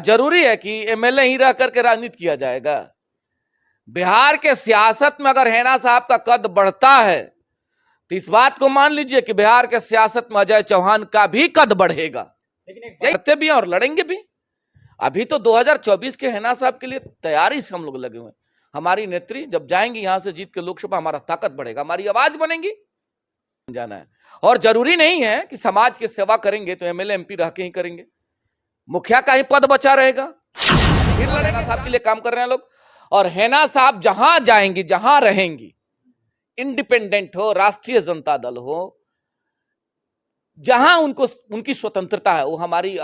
जरूरी है कि एमएलए ही रह करके राजनीति किया जाएगा? बिहार के सियासत में अगर हेना साहब का कद बढ़ता है तो इस बात को मान लीजिए कि बिहार के सियासत में अजय चौहान का भी कद बढ़ेगा। लेकिन करते भी हैं और लड़ेंगे भी। अभी तो 2024 के हेना साहब के लिए तैयारी से हम लोग लगे हुए हैं। हमारी नेत्री जब जाएंगी यहां से जीत के लोकसभा, हमारा ताकत बढ़ेगा, हमारी आवाज बनेगी। जाना है और जरूरी नहीं है कि समाज की सेवा करेंगे तो एमएलए एमपी रह के ही करेंगे, मुखिया का ही पद बचा रहेगा, फिर लड़ेंगे। साहब के लिए काम कर रहे हैं लोग, और हेना साहब जहां जाएंगी, जहां रहेंगी, इंडिपेंडेंट हो, राष्ट्रीय जनता दल हो, जहां उनको उनकी स्वतंत्रता है, वो हमारी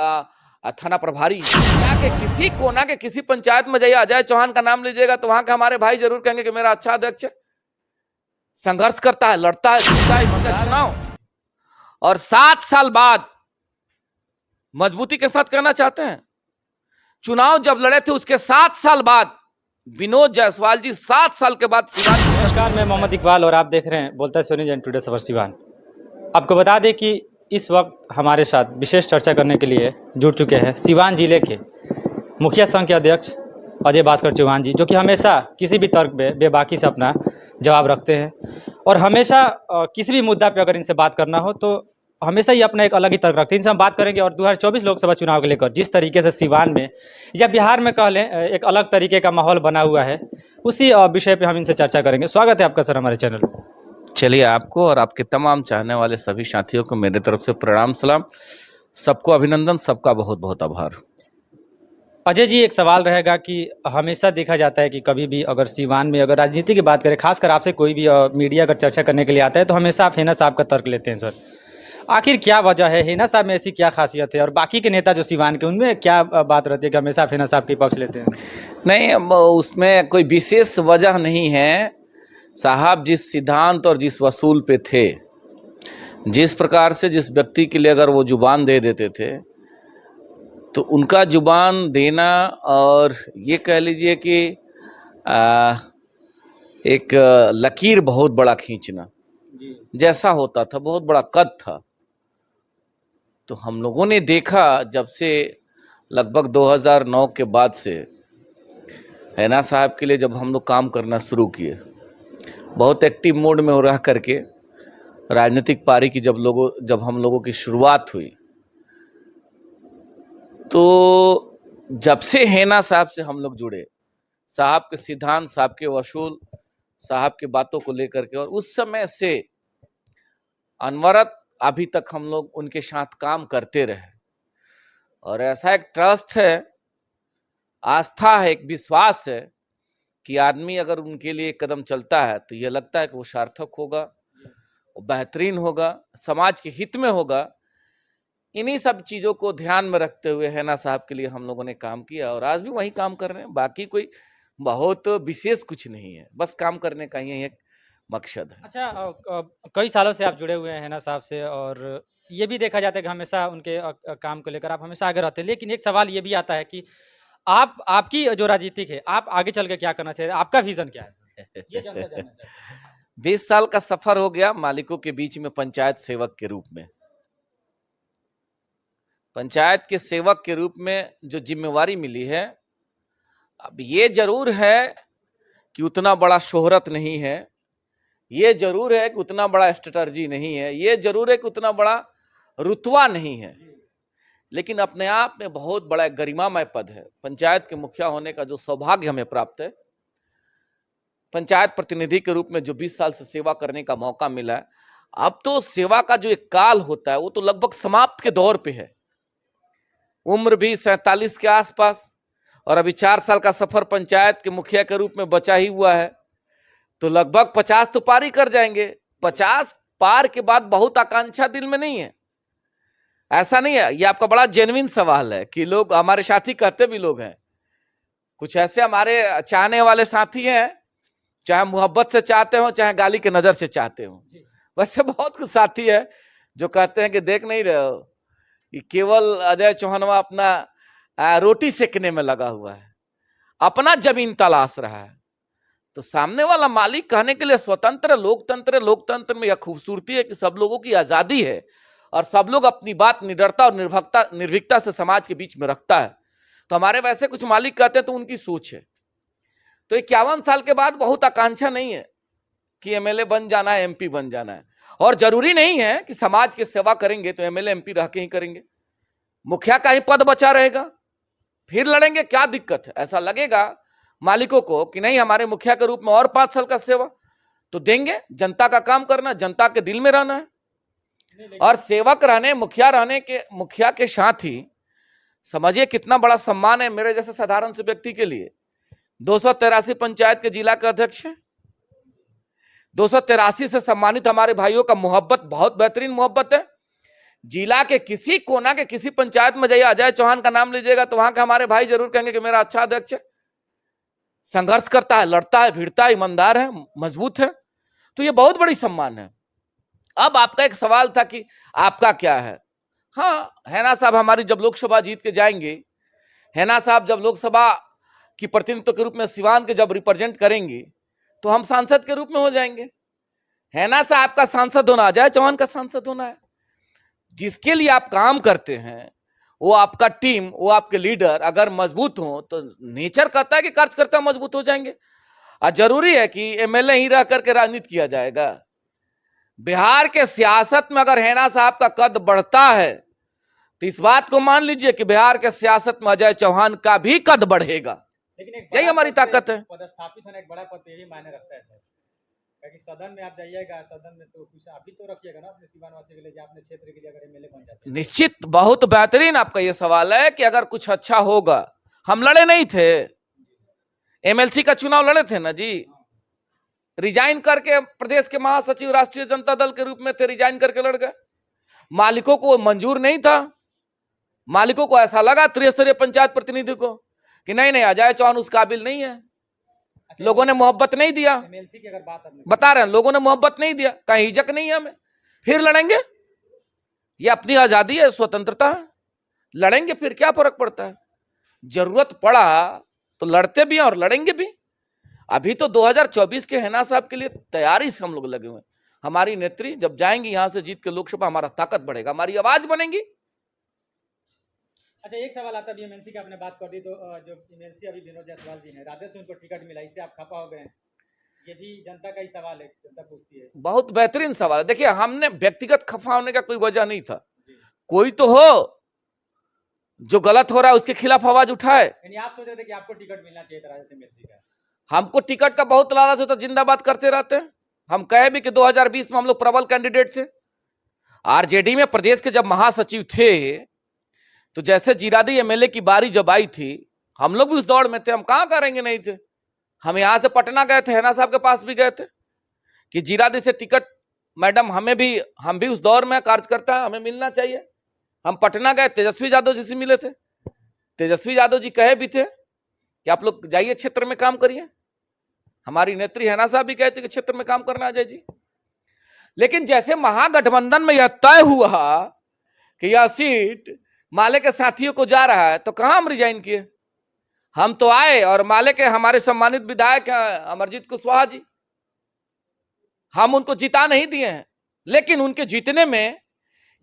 थाना प्रभारी के किसी कोना के किसी पंचायत में जाइए, अजय चौहान का नाम लीजिएगा तो वहां के हमारे भाई जरूर कहेंगे कि मेरा अच्छा अध्यक्ष है, संघर्ष करता है, लड़ता है, चुनाव, और 7 साल बाद मजबूती के साथ कहना चाहते हैं, चुनाव जब लड़े थे उसके 7 साल बाद विनोद जायसवाल जी 7 साल के बाद। नमस्कार, मैं मोहम्मद इकबाल और आप देख रहे हैं बोलता सोनी जैन टुडे खबर सिवान। आपको बता दें कि इस वक्त हमारे साथ विशेष चर्चा करने के लिए जुड़ चुके हैं सिवान जिले के मुखिया संघ के अध्यक्ष अजय भास्कर चौहान जी, जो कि हमेशा किसी भी तर्क पे बेबाकी से अपना जवाब रखते हैं और हमेशा किसी भी मुद्दा पे अगर इनसे बात करना हो तो हमेशा ही अपना एक अलग ही तर्क रखते हैं। इनसे हम बात करेंगे और 2024 लोकसभा चुनाव को लेकर जिस तरीके से सिवान में या बिहार में कह लें एक अलग तरीके का माहौल बना हुआ है, उसी विषय पे हम इनसे चर्चा करेंगे। स्वागत है आपका सर हमारे चैनल पर। चलिए, आपको और आपके तमाम चाहने वाले सभी साथियों को मेरे तरफ से प्रणाम सलाम, सबको अभिनंदन, सबका बहुत बहुत आभार। अजय जी, एक सवाल रहेगा कि हमेशा देखा जाता है कि कभी भी अगर सिवान में अगर राजनीति की बात करें, खासकर आपसे कोई भी मीडिया अगर चर्चा करने के लिए आता है तो हमेशा आप हेना साहब का तर्क लेते हैं। सर, आखिर क्या वजह है? हेना साहब में ऐसी क्या खासियत है और बाकी के नेता जो सिवान के, उनमें क्या बात रहती है कि हमेशा आप हेना साहब के पक्ष लेते हैं? नहीं, उसमें कोई विशेष वजह नहीं है। साहब जिस सिद्धांत और जिस वसूल पे थे, जिस प्रकार से जिस व्यक्ति के लिए अगर वो जुबान दे देते थे तो उनका जुबान देना और ये कह लीजिए कि एक लकीर बहुत बड़ा खींचना जैसा होता था, बहुत बड़ा कद था। तो हम लोगों ने देखा जब से लगभग 2009 के बाद से हेना साहब के लिए जब हम लोग काम करना शुरू किए, बहुत एक्टिव मोड में हो रह करके राजनीतिक पारी की जब हम लोगों की शुरुआत हुई, तो जब से हेना साहब से हम लोग जुड़े, साहब के सिद्धांत, साहब के वसूल, साहब की बातों को लेकर के, और उस समय से अनवरत अभी तक हम लोग उनके साथ काम करते रहे। और ऐसा एक ट्रस्ट है, आस्था है, एक विश्वास है कि आदमी अगर उनके लिए एक कदम चलता है तो यह लगता है कि वो सार्थक होगा, वो बेहतरीन होगा, समाज के हित में होगा। इन्हीं सब चीज़ों को ध्यान में रखते हुए हेना साहब के लिए हम लोगों ने काम किया और आज भी वही काम कर रहे हैं। बाकी कोई बहुत विशेष कुछ नहीं है, बस काम करने का ही एक मकसद है। अच्छा, कई सालों से आप जुड़े हुए हैं हेना साहब से और ये भी देखा जाता है कि हमेशा उनके काम को लेकर आप हमेशा आगे रहते हैं, लेकिन एक सवाल ये भी आता है कि आपकी जो राजनीतिक है, आप आगे चल के क्या करना चाहिए, आपका विजन क्या है? ये जानना चाहता हूं। 20 साल का सफर हो गया मालिकों के बीच में पंचायत सेवक के रूप में। पंचायत के सेवक के रूप में जो जिम्मेवारी मिली है, अब ये जरूर है कि उतना बड़ा शोहरत नहीं है, ये जरूर है कि उतना बड़ा स्ट्रेटर्जी नहीं है, ये जरूर है कि उतना बड़ा रुतबा नहीं है, लेकिन अपने आप में बहुत बड़ा गरिमामय पद है। पंचायत के मुखिया होने का जो सौभाग्य हमें प्राप्त है, पंचायत प्रतिनिधि के रूप में जो 20 साल से सेवा करने का मौका मिला है, अब तो सेवा का जो एक काल होता है वो तो लगभग समाप्त के दौर पे है। उम्र भी 47 के आसपास, और अभी 4 साल का सफर पंचायत के मुखिया के रूप में बचा ही हुआ है, तो लगभग 50 तो पार ही कर जाएंगे। 50 पार के बाद बहुत आकांक्षा दिल में नहीं है, ऐसा नहीं है। ये आपका बड़ा जेन्युइन सवाल है कि लोग, हमारे साथी कहते भी लोग हैं, कुछ ऐसे हमारे चाहने वाले साथी हैं, चाहे मोहब्बत से चाहते हो चाहे गाली के नजर से चाहते हो। वैसे बहुत कुछ साथी है जो कहते हैं कि देख नहीं रहे हो कि केवल अजय चौहानवा अपना रोटी सेकने में लगा हुआ है, अपना जमीन तलाश रहा है। तो सामने वाला मालिक कहने के लिए स्वतंत्र, लोकतंत्र में यह खूबसूरती है कि सब लोगों की आजादी है और सब लोग अपनी बात निडरता और निर्भीकता से समाज के बीच में रखता है। तो हमारे वैसे कुछ मालिक कहते हैं तो उनकी सोच है। तो 51 साल के बाद बहुत आकांक्षा नहीं है कि एमएलए बन जाना है, एमपी बन जाना है। और जरूरी नहीं है कि समाज की सेवा करेंगे तो एमएलए एमपी रह के ही करेंगे। मुखिया का ही पद बचा रहेगा, फिर लड़ेंगे, क्या दिक्कत है? ऐसा लगेगा मालिकों को कि नहीं हमारे मुखिया के रूप में और 5 साल का सेवा तो देंगे। जनता का काम करना, जनता के दिल में रहना है। और सेवक रहने, मुखिया के साथ ही समझिए कितना बड़ा सम्मान है मेरे जैसे साधारण से व्यक्ति के लिए। 283 पंचायत के जिला के अध्यक्ष हैं। 283 से सम्मानित हमारे भाइयों का मोहब्बत, बहुत बेहतरीन मोहब्बत है। जिला के किसी कोना के किसी पंचायत में जाइए, अजय चौहान का नाम लीजिएगा तो वहां के हमारे भाई जरूर कहेंगे कि मेरा अच्छा अध्यक्ष है, संघर्ष करता है, लड़ता है, भिड़ता है, ईमानदार है, मजबूत है। तो ये बहुत बड़ी सम्मान है। अब आपका एक सवाल था कि आपका क्या है। हाँ, हैना साहब हमारी जब लोकसभा जीत के जाएंगे, हैना साहब जब लोकसभा की प्रतिनिधित्व के रूप में सिवान के जब रिप्रेजेंट करेंगे तो हम सांसद के रूप में हो जाएंगे। हैना साहब का सांसद होना, अजय चौहान का सांसद होना है। जिसके लिए आप काम करते हैं, वो आपका टीम, वो आपके लीडर अगर मजबूत हो तो नेचर कहता है कि कार्यकर्ता मजबूत हो जाएंगे। और जरूरी है कि एमएलए ही रह करके राजनीति किया जाएगा। बिहार के सियासत में अगर हैना साहब का कद बढ़ता है तो इस बात को मान लीजिए कि बिहार के सियासत में अजय चौहान का भी कद बढ़ेगा। लेकिन यही हमारी ताकत है। पदस्थापित होना एक बड़ा पद यही मायने रखता है सर, क्योंकि सदन में आप जाइएगा, सदन में तो कुछ आप भी तो रखिएगा ना अपने सीवान वासी के लिए, जो अपने क्षेत्र के लिए अगर एमएलए बन जाते हैं। निश्चित, बहुत बेहतरीन आपका ये सवाल है कि अगर कुछ अच्छा होगा। हम लड़े नहीं थे, एमएलसी का चुनाव लड़े थे ना जी, रिजाइन करके प्रदेश के महासचिव राष्ट्रीय जनता दल के रूप में थे, रिजाइन करके लड़ गए। मालिकों को मंजूर नहीं था, मालिकों को ऐसा लगा त्रिस्तरीय पंचायत प्रतिनिधि को कि नहीं नहीं अजय चौहान उस काबिल नहीं है। लोगों ने मोहब्बत नहीं दिया। एमएलसी की अगर बात बता रहे हैं, लोगों ने मोहब्बत नहीं दिया, कहीं हिजक नहीं है हमें, फिर लड़ेंगे। ये अपनी आजादी है, स्वतंत्रता है, लड़ेंगे, फिर क्या फर्क पड़ता है। जरूरत पड़ा तो लड़ते भी हैं और लड़ेंगे भी। अभी तो 2024 के हैना साहब के लिए तैयारी से हम लोग लगे हुए हैं। हमारी नेत्री जब जाएंगी यहां से जीत के लोकसभा, हमारा ताकत बढ़ेगा, हमारी आवाज बनेगी। अच्छा, एक सवाल आता है, एमएलसी की आपने बात कर दी तो जो एमएलसी अभी विनोद जायसवाल जी हैं, राजद से उनको टिकट मिला, इससे आप खफा हो गए, ये भी जनता का ही सवाल है, जनता पूछती है। बहुत बेहतरीन सवाल है। देखिए, हमने व्यक्तिगत खफा होने का कोई वजह नहीं था। कोई तो हो जो गलत हो रहा है उसके खिलाफ आवाज उठाए। यानी आप सोच रहे थे कि आपको टिकट मिलना चाहिए था राजद से एमएलसी का? हमको टिकट का बहुत लालच होता, जिंदाबाद करते रहते हैं। हम कहे भी कि 2020 में हम लोग प्रबल कैंडिडेट थे। आरजेडी में प्रदेश के जब महासचिव थे तो जैसे जीरादी एमएलए की बारी जब आई थी, हम लोग भी उस दौड़ में थे। हम कहां करेंगे नहीं थे। हम यहां से पटना गए थे, हैना साहब के पास भी गए थे कि जीरादी से टिकट मैडम हम भी उस दौर में कार्यकर्ता, हमें मिलना चाहिए। हम पटना गए, तेजस्वी यादव जी से मिले थे। तेजस्वी यादव जी कहे भी थे कि आप लोग जाइए, क्षेत्र में काम करिए। हमारी नेत्री हैना साहब भी कहते कि क्षेत्र में काम करना अजय जी। लेकिन जैसे महागठबंधन में यह तय हुआ कि यह सीट माले के साथियों को जा रहा है तो कहां हम रिजाइन किए। हम तो आए और माले के हमारे सम्मानित विधायक अमरजीत कुशवाहा जी, हम उनको जिता नहीं दिए हैं, लेकिन उनके जीतने में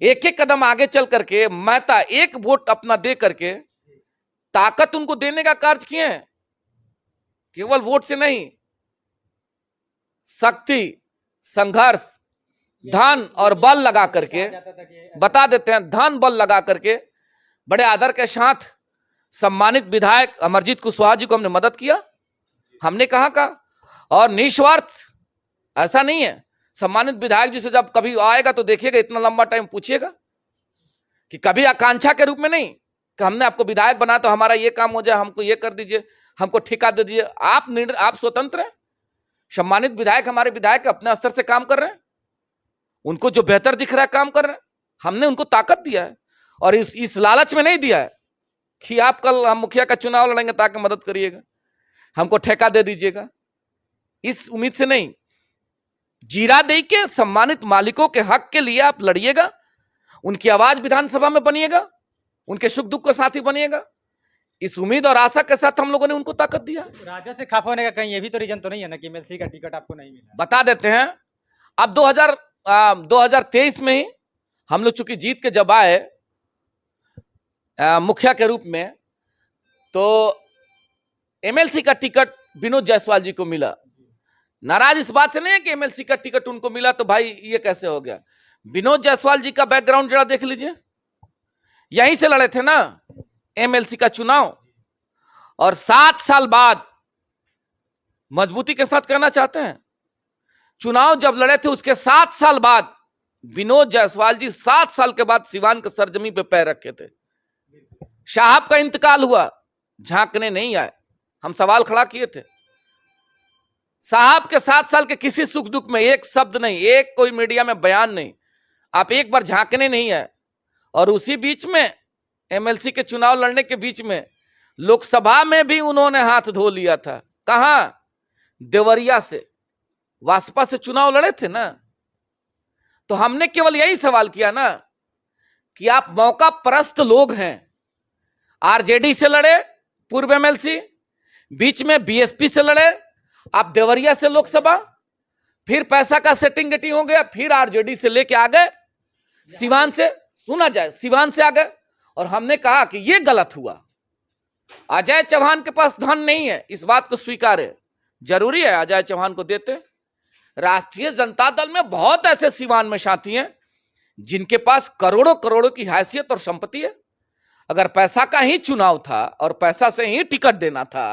एक एक कदम आगे चल करके, महता एक वोट अपना दे करके ताकत उनको देने का कार्य किए हैं। केवल वोट से नहीं, शक्ति, संघर्ष, धन और बल लगा करके, बता देते हैं, धन बल लगा करके बड़े आदर के साथ सम्मानित विधायक अमरजीत कुशवाहा जी को हमने मदद किया। हमने कहा और निस्वार्थ, ऐसा नहीं है। सम्मानित विधायक जी से जब कभी आएगा तो देखिएगा, इतना लंबा टाइम पूछिएगा कि कभी आकांक्षा के रूप में नहीं कि हमने आपको विधायक बना तो हमारा ये काम हो जाए, हमको ये कर दीजिए, हमको ठेका दे दीजिए। आप स्वतंत्र हैं। सम्मानित विधायक हमारे विधायक अपने स्तर से काम कर रहे हैं, उनको जो बेहतर दिख रहा है काम कर रहे हैं। हमने उनको ताकत दिया है और इस लालच में नहीं दिया है कि आप कल हम मुखिया का चुनाव लड़ेंगे ताकि मदद करिएगा, हमको ठेका दे दीजिएगा, इस उम्मीद से नहीं। जीरादेई के सम्मानित मालिकों के हक के लिए आप लड़िएगा, उनकी आवाज विधानसभा में बनिएगा, उनके सुख दुख का साथी बनिएगा। इस उम्मीद और आशा के साथ हम लोगों ने उनको ताकत दिया। राजद से खफा होने का कहीं ये भी तो रीजन तो नहीं है ना कि एमएलसी का टिकट आपको नहीं मिला? बता देते हैं। अब 2023 में ही हम लोग चूंकि जीत के जब आए मुखिया के रूप में, तो एमएलसी का टिकट विनोद जायसवाल जी को मिला। नाराज इस बात से नहीं है कि एमएलसी का टिकट उनको मिला तो भाई ये कैसे हो गया। विनोद जायसवाल जी का बैकग्राउंड जरा देख लीजिए, यहीं से लड़े थे ना एमएलसी का चुनाव, और 7 साल बाद मजबूती के साथ कहना चाहते हैं, चुनाव जब लड़े थे उसके 7 साल बाद विनोद जायसवाल जी 7 साल के बाद सिवान के सरजमी पे पैर रखे थे। साहब का इंतकाल हुआ, झांकने नहीं आए, हम सवाल खड़ा किए थे। साहब के 7 साल के किसी सुख दुख में एक शब्द नहीं, एक कोई मीडिया में बयान नहीं, आप एक बार झांकने नहीं आए। और उसी बीच में एमएलसी के चुनाव लड़ने के बीच में लोकसभा में भी उन्होंने हाथ धो लिया था। कहां? देवरिया से, वासपा से चुनाव लड़े थे ना। तो हमने केवल यही सवाल किया ना कि आप मौका परस्त लोग हैं। आरजेडी से लड़े पूर्व एमएलसी, बीच में बीएसपी से लड़े, आप देवरिया से लोकसभा, फिर पैसा का सेटिंग गेटिंग हो गया, फिर आरजेडी से लेके आ गए सिवान से, सुना जाए सिवान से आ गए। और हमने कहा कि यह गलत हुआ। अजय चौहान के पास धन नहीं है, इस बात को स्वीकार है, जरूरी है अजय चौहान को देते। राष्ट्रीय जनता दल में बहुत ऐसे सिवान में साथी हैं जिनके पास करोड़ों करोड़ों की हैसियत और संपत्ति है। अगर पैसा का ही चुनाव था और पैसा से ही टिकट देना था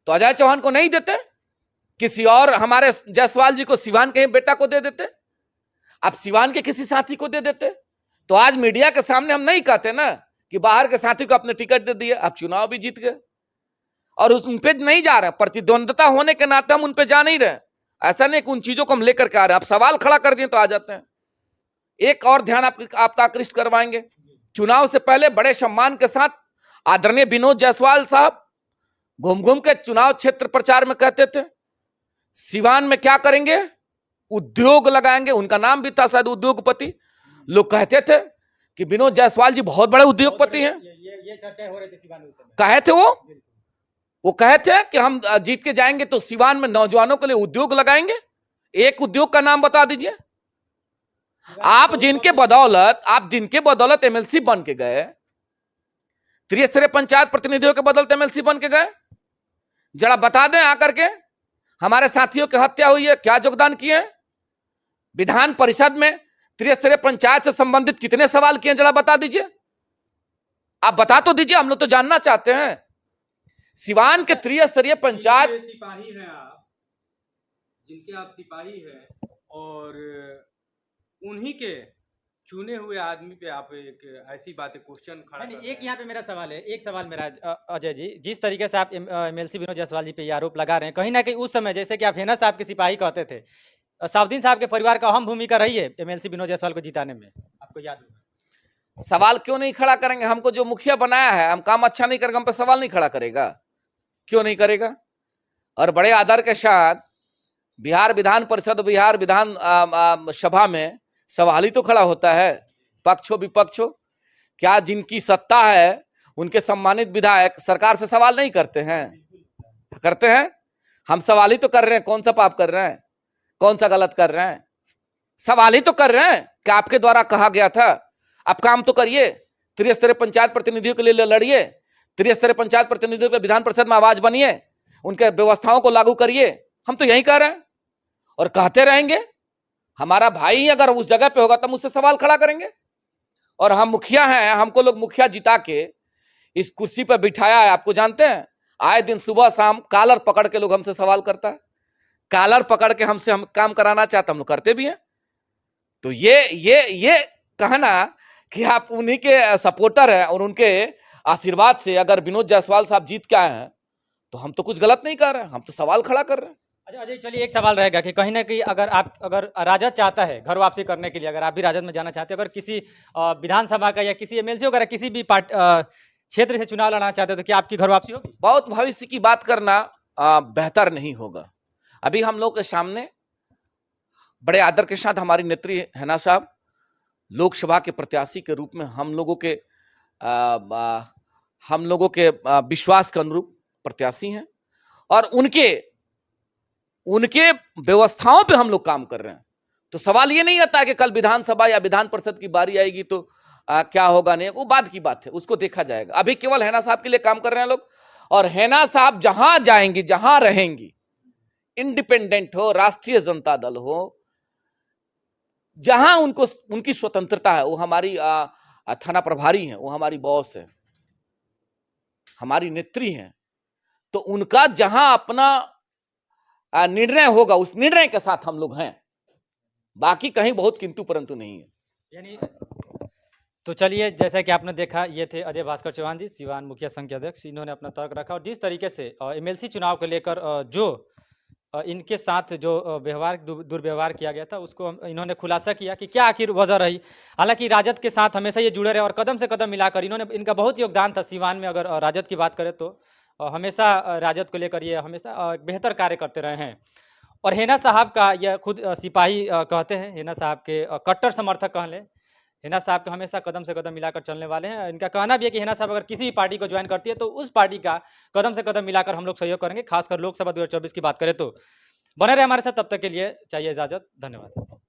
तो अजय चौहान को नहीं देते, किसी और हमारे जायसवाल जी को, सिवान के बेटा को दे देते, आप सिवान के किसी साथी को दे देते। तो आज मीडिया के सामने हम नहीं कहते ना कि बाहर के साथी को अपने टिकट दे दिए, आप चुनाव भी जीत गए। और उन पे नहीं जा रहे, प्रतिद्वंदता होने के नाते हम उन पे जा नहीं रहे। ऐसा नहीं कि उन चीजों को हम लेकर के आ रहे हैं, आप सवाल खड़ा कर दिए तो आ जाते हैं। एक और ध्यान आपका आकृष्ट करवाएंगे, चुनाव से पहले बड़े सम्मान के साथ आदरणीय विनोद जायसवाल साहब घूम घूम के चुनाव क्षेत्र प्रचार में कहते थे सिवान में क्या करेंगे, उद्योग लगाएंगे। उनका नाम भी था शायद उद्योगपति। लोग कहते थे कि विनोद जायसवाल जी बहुत बड़े उद्योगपति हैं। ये चर्चा हो रही थी सिवान में, कहे थे वो कहे थे कि हम जीत के जाएंगे तो सिवान में नौजवानों के लिए उद्योग लगाएंगे। एक उद्योग का नाम बता दीजिए। आप जिनके बदौलत एमएलसी बन के गए, त्रिस्तरीय पंचायत प्रतिनिधियों के बदौलत एमएलसी बन के गए, जरा बता दें आकर के। हमारे साथियों की हत्या हुई है, क्या योगदान किए? विधान परिषद में त्रिस्तरीय पंचायत से संबंधित कितने सवाल किए, जरा बता दीजिए। आप बता तो दीजिए, हम लोग तो जानना चाहते हैं। सिवान के त्रिस्तरीय पंचायत सिपाही हैं आप, जिनके आप सिपाही हैं, और उन्हीं के चुने हुए आदमी पे आप एक ऐसी बात क्वेश्चन खड़ा कर रहे हैं। एक यहाँ पे मेरा सवाल है, एक सवाल मेरा अजय जी, जिस तरीके से आप एमएलसी विनोद जायसवाल जी पे ये आरोप लगा रहे हैं, कहीं ना कहीं उस समय जैसे कि आप हेना साहब के सिपाही कहते थे, साउद्दीन साहब के परिवार का अहम भूमिका रही है एमएलसी विनोद जायसवाल को जिताने में, आपको याद होगा। सवाल क्यों नहीं खड़ा करेंगे? हमको जो मुखिया बनाया है, हम काम अच्छा नहीं करेंगे, हम पे सवाल नहीं खड़ा करेगा? क्यों नहीं करेगा? और बड़े आदर के साथ बिहार विधान परिषद, बिहार विधान सभा में सवाल ही तो खड़ा होता है, पक्ष हो विपक्ष हो। क्या जिनकी सत्ता है उनके सम्मानित विधायक सरकार से सवाल नहीं करते हैं? करते हैं। हम सवाल ही तो कर रहे हैं, कौन सा पाप कर रहे हैं, कौन सा गलत कर रहे हैं? सवाल ही तो कर रहे हैं कि आपके द्वारा कहा गया था, आप काम तो करिए, त्रिस्तरीय पंचायत प्रतिनिधियों के लिए लड़िए, त्रिस्तरीय पंचायत प्रतिनिधियों के विधान परिषद में आवाज बनिए, उनके व्यवस्थाओं को लागू करिए। हम तो यही कह रहे हैं और कहते रहेंगे। हमारा भाई अगर उस जगह पे होगा तो हम उससे सवाल खड़ा करेंगे। और हम मुखिया हैं, हमको लोग मुखिया जिता के इस कुर्सी पर बिठाया है, आपको जानते हैं। आए दिन सुबह शाम कॉलर पकड़ के लोग हमसे सवाल करता है, कॉलर पकड़ के हमसे हम काम कराना चाहते, हम लोग करते भी हैं। तो ये कहना कि आप उन्हीं के सपोर्टर हैं और उनके आशीर्वाद से अगर विनोद जायसवाल साहब जीत के आए हैं तो हम तो कुछ गलत नहीं कर रहे हैं, हम तो सवाल खड़ा कर रहे हैं। अच्छा अजय, चलिए एक सवाल रहेगा कि कहीं ना कहीं अगर राजद चाहता है घर वापसी करने के लिए, अगर आप भी राजद में जाना चाहते हैं, अगर किसी विधानसभा का या किसी एमएलसी वगैरह किसी भी क्षेत्र से चुनाव लड़ना चाहते हैं, तो क्या आपकी घर वापसी होगी? बहुत भविष्य की बात करना बेहतर नहीं होगा। अभी हम लोग के सामने बड़े आदर के साथ हमारी नेत्री हेना साहब लोकसभा के प्रत्याशी के रूप में हम लोगों के विश्वास के अनुरूप प्रत्याशी हैं और उनके व्यवस्थाओं पे हम लोग काम कर रहे हैं। तो सवाल ये नहीं आता कि कल विधानसभा या विधान परिषद की बारी आएगी तो क्या होगा नहीं, वो बाद की बात है, उसको देखा जाएगा। अभी केवल हैना साहब के लिए काम कर रहे हैं लोग, और हैना साहब जहां जाएंगी, जहां रहेंगी, इंडिपेंडेंट हो, राष्ट्रीय जनता दल हो, जहां उनको उनकी स्वतंत्रता है, वो हमारी थाना प्रभारी हैं, वो हमारी बॉस है, हमारी नेत्री हैं, तो उनका जहां अपना निर्णय होगा, उस निर्णय के साथ हम लोग हैं। बाकी कहीं बहुत किंतु परंतु नहीं है। यानी तो चलिए, जैसा कि आपने देखा, ये थे अजय भास्कर चौहान जी, सीवान मुखिया संघ के अध्यक्ष। इन्होंने अपना तर्क रखा और जिस तरीके से एमएलसी चुनाव को लेकर जो इनके साथ जो व्यवहार दुर्व्यवहार किया गया था, उसको इन्होंने खुलासा किया कि क्या आखिर वजह रही। हालांकि राजद के साथ हमेशा ये जुड़े रहे और कदम से कदम मिलाकर इनका बहुत योगदान था सीवान में। अगर राजद की बात करें तो हमेशा राजद को लेकर ये हमेशा बेहतर कार्य करते रहे हैं। और हेना साहब का यह खुद सिपाही कहते हैं, हेना साहब के कट्टर समर्थक कह लें। हेना साहब के हमेशा कदम से कदम मिलाकर चलने वाले हैं। इनका कहना भी है कि हेना साहब अगर किसी भी पार्टी को ज्वाइन करती है तो उस पार्टी का कदम से कदम मिलाकर हम लोग सहयोग करेंगे, खासकर लोकसभा 2024 की बात करें तो। बने रहे हमारे साथ, तब तक के लिए चाहिए इजाजत। धन्यवाद।